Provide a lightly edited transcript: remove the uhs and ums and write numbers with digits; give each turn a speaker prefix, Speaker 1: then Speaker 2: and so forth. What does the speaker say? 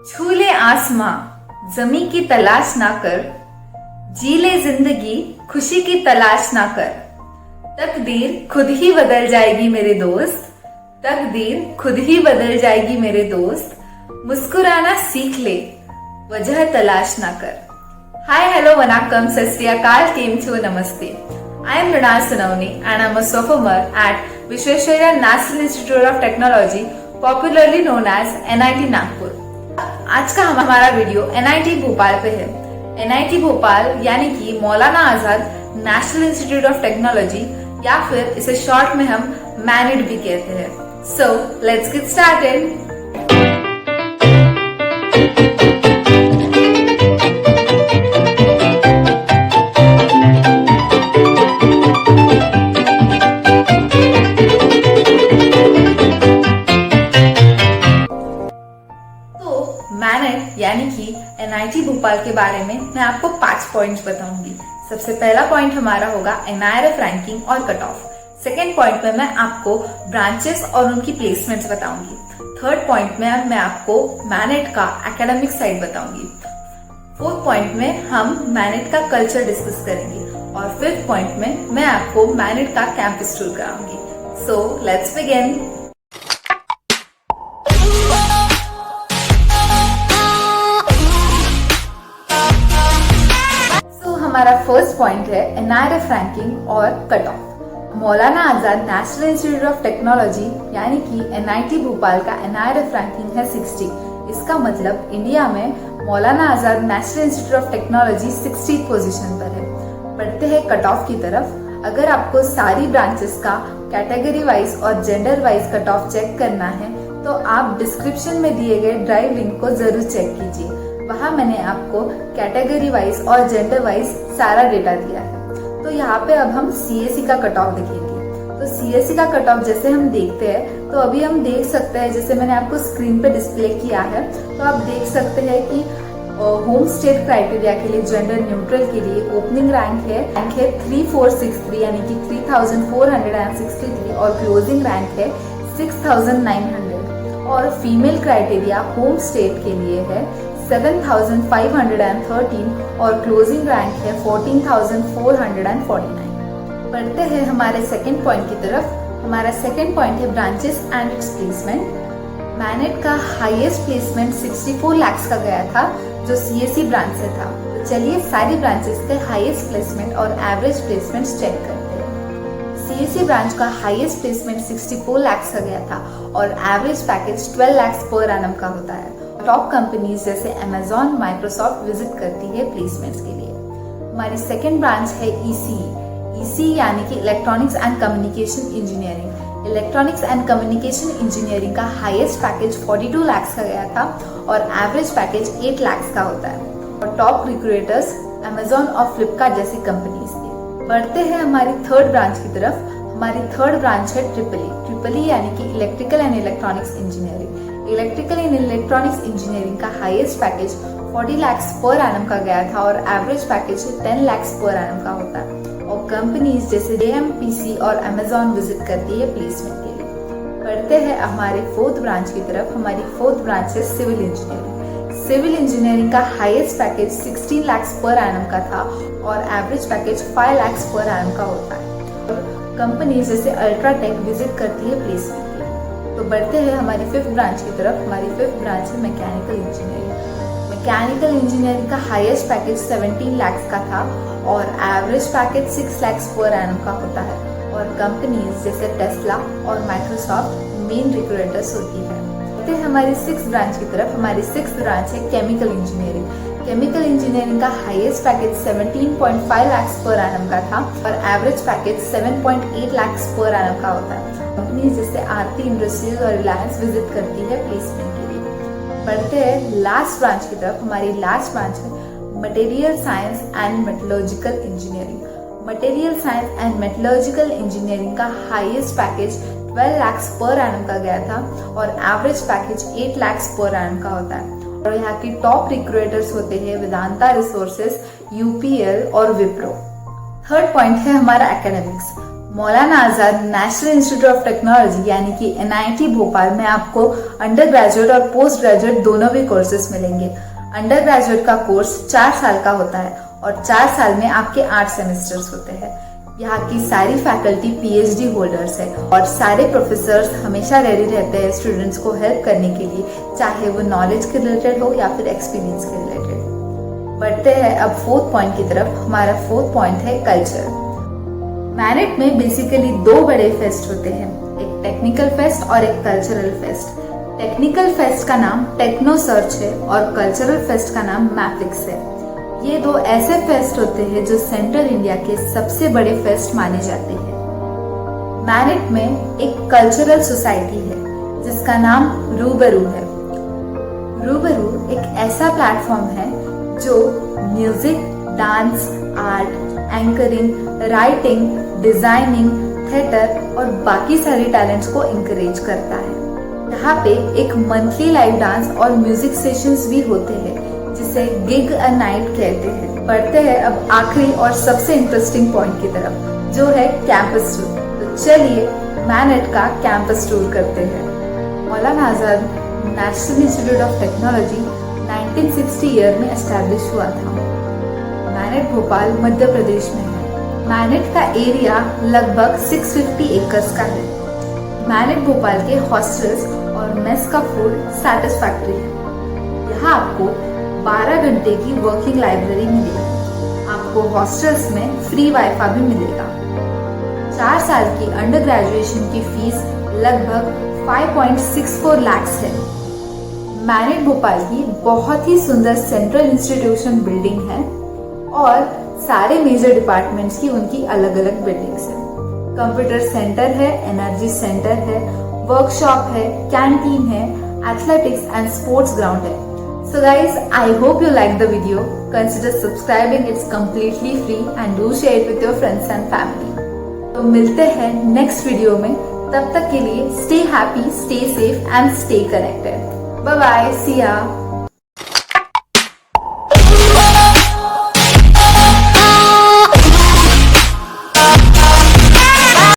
Speaker 1: छू ले आसमां जमी की तलाश ना कर, जी ले जिंदगी खुशी की तलाश ना कर। तकदीर खुद ही बदल जाएगी मेरे दोस्त, तकदीर खुद ही बदल जाएगी मेरे दोस्त। मुस्कुराना सीख ले, वजह तलाश ना कर। हाय, हेलो, वनाकम, सत श्री अकाल, केम छो, नमस्ते। I am Mrinal Sonawane and I am a sophomore at Visvesvaraya National Institute of Technology, popularly known as NIT Nagpur. आज का हमारा वीडियो NIT भोपाल पे है। NIT भोपाल यानी कि मौलाना Azad national institute of technology, या फिर इसे शॉर्ट में हम मैनिट भी कहते हैं। So let's get started. MANIT यानी कि NIT भोपाल के बारे में मैं आपको 5 पॉइंट्स बताऊंगी। सबसे पहला पॉइंट हमारा होगा NIRF रैंकिंग और कट ऑफ। सेकेंड पॉइंट में मैं आपको ब्रांचेस और उनकी प्लेसमेंट्स बताऊंगी। थर्ड पॉइंट में मैं आपको मैनिट का एकेडमिक साइड बताऊंगी। फोर्थ पॉइंट में हम मैनिट का कल्चर डिस्कस करेंगे और फिफ्थ पॉइंट में मैं आपको मैनिट का कैंपस टूर कराऊंगी। So let's begin. हमारा फर्स्ट पॉइंट है NIRF रैंकिंग और cut off. Maulana Azad national institute of technology यानी कि NIT भोपाल का NIRF रैंकिंग है 60। इसका मतलब इंडिया में Maulana Azad national institute of technology 60 position पर है। बढ़ते हैं कट ऑफ की तरफ। अगर आपको सारी ब्रांचेस का कैटेगरी वाइज और gender wise cut off check करना है तो आप डिस्क्रिप्शन में दिए गए ड्राइव लिंक को जरूर चेक कीजिए। वहाँ मैंने आपको कैटेगरी वाइज और जेंडर वाइज सारा डेटा दिया है। तो यहाँ पे अब हम CSE का कट ऑफ देखेंगे। तो CSE का कट ऑफ जैसे हम देखते हैं तो अभी हम देख सकते हैं, जैसे मैंने आपको स्क्रीन पे डिस्प्ले किया है, तो आप देख सकते हैं कि होम स्टेट क्राइटेरिया के लिए जेंडर न्यूट्रल के लिए ओपनिंग रैंक है 3463 यानी कि 3463 और क्लोजिंग रैंक है 6900 और फीमेल क्राइटेरिया होम स्टेट के लिए है 7513 और क्लोजिंग रैंक है 14449। बढ़ते हैं हमारे सेकेंड पॉइंट की तरफ। हमारा सेकेंड पॉइंट है branches and it's placement. MANIT का हाईएस्ट प्लेसमेंट 64 लाख का गया था जो CSE ब्रांच से था। तो चलिए सारी ब्रांचेस के हाईएस्ट प्लेसमेंट और एवरेज प्लेसमेंट चेक करते हैं। CSE ब्रांच का हाईएस्ट प्लेसमेंट 64 लाख का गया था और average package 12 lakh per annum का होता है। टॉप कंपनीज जैसे Amazon, माइक्रोसॉफ्ट विजिट करती है प्लेसमेंट्स के लिए। हमारी सेकेंड ब्रांच है ECE यानी कि electronics and communication engineering. Electronics and communication engineering का हाईएस्ट पैकेज 42 लाख का गया था और एवरेज पैकेज 8 लाख का होता है। और टॉप रिक्रूटर्स Amazon और फ्लिपकार्ट जैसी कंपनीज के। बढ़ते हैं हमारी थर्ड ब्रांच की तरफ। हमारी थर्ड ब्रांच है ट्रिपल ई यानी कि electrical and electronics engineering. Electrical and electronics engineering का highest package 40 lakh per annum का गया था और average package 10 lakh per annum का होता है। और कंपनीज जैसे JMPC और Amazon विजिट करती है प्लेसमेंट के लिए। बढ़ते हैं हमारे फोर्थ ब्रांच की तरफ। हमारी फोर्थ ब्रांच है सिविल इंजीनियरिंग। सिविल इंजीनियरिंग का highest package 16 lakh per annum का था और average package 5 lakh per annum का होता है। कंपनीज जैसे अल्ट्राटेक विजिट करती है प्लेसमेंट के लिए। तो बढ़ते हैं हमारी फिफ्थ ब्रांच की तरफ। हमारी फिफ्थ ब्रांच है मैकेनिकल इंजीनियरिंग। मैकेनिकल इंजीनियरिंग का हाईएस्ट पैकेज 17 लाख का था और average package 6 lakh per annum का होता है। और कंपनीज जैसे टेस्ला और माइक्रोसॉफ्ट मेन रिक्रूटर्स होती है। बढ़ते हैं हमारी सिक्स्थ ब्रांच की तरफ। हमारी सिक्स्थ ब्रांच है केमिकल इंजीनियरिंग। केमिकल इंजीनियरिंग का highest package 17.5 lakh per annum का था और average package 7.8 lakh per annum का होता है। कंपनी जैसे आरती इंडस्ट्रीज और रिलायंस विजिट करती है प्लेसमेंट के लिए। बढ़ते हैं लास्ट ब्रांच की तरफ। हमारी लास्ट ब्रांच है material science and metallurgical engineering. Material science and metallurgical engineering का highest package 12 lakh per annum का गया था और average package 8 lakh per annum का होता है। और यहाँ की टॉप रिक्रूटर्स होते हैं वेदांता रिसोर्सेज, UPL और विप्रो। थर्ड पॉइंट है हमारा academics. Maulana Azad national institute of technology यानी कि NIT भोपाल में आपको अंडर ग्रेजुएट और पोस्ट ग्रेजुएट दोनों भी कोर्सेज मिलेंगे। अंडर ग्रेजुएट का कोर्स 4 साल का होता है और 4 साल में आपके 8 सेमेस्टर्स होते हैं। यहाँ की सारी फैकल्टी PhD होल्डर्स है और सारे प्रोफेसर्स हमेशा रेडी रहते हैं स्टूडेंट्स को हेल्प करने के लिए, चाहे वो नॉलेज के रिलेटेड हो या फिर एक्सपीरियंस के रिलेटेड। बढ़ते हैं अब 4th पॉइंट की तरफ। हमारा 4th पॉइंट है कल्चर। मैनेट में बेसिकली 2 बड़े फेस्ट होते हैं, एक टेक्निकल फेस्ट और एक कल्चरल फेस्ट। टेक्निकल फेस्ट का नाम टेक्नो सर्च है और कल्चरल फेस्ट का नाम मैप्लिक्स है। ये 2 ऐसे फेस्ट होते हैं जो सेंट्रल इंडिया के सबसे बड़े फेस्ट माने जाते हैं। मैनेट में एक कल्चरल सोसाइटी है जिसका नाम रूबरू है। रूबरू एक ऐसा प्लेटफॉर्म है जो music, dance, art, anchoring, writing, designing, theatre और बाकी सारे टैलेंट्स को इंकरेज करता है। यहाँ पे एक मंथली लाइव डांस और म्यूजिक सेशंस भी होते हैं जिसे गिग अ नाइट कहते हैं। बढ़ते हैं अब आखिरी और सबसे इंटरेस्टिंग पॉइंट की तरफ जो है कैंपस टूर। तो चलिए मैनेट का कैंपस टूर करते हैं। Maulana Azad national institute of technology 1960 year में एस्टैब्लिश हुआ था। मैनेट भोपाल मध्य प्रदेश में है। मैनेट का एरिया लगभग 650 एकर्स का है। मैनेट भोपाल के हॉस्टल्स और मेस का फूड सैटिस्फैक्टरी है। यहाँ आपको 12 घंटे की वर्किंग लाइब्रेरी मिलेगी। आपको हॉस्टल्स में फ्री वाईफाई भी मिलेगा। 4 साल की अंडर ग्रेजुएशन की फीस लगभग 5.64 लाख है। मैनेट भोपाल की बहुत ही सुंदर सेंट्रल इंस्टीट्यूशन बिल्डिंग है और सारे मेजर डिपार्टमेंट्स की उनकी अलग अलग बिल्डिंग्स है। कंप्यूटर सेंटर है, एनर्जी सेंटर है, वर्कशॉप है, कैंटीन है, एथलेटिक्स एंड स्पोर्ट्स ग्राउंड है। So guys, I hope you liked the video. Consider subscribing, it's completely free and do share it with your friends and family. तो मिलते हैं next video में, तब तक के लिए stay happy, stay safe and stay connected. Bye bye, see ya.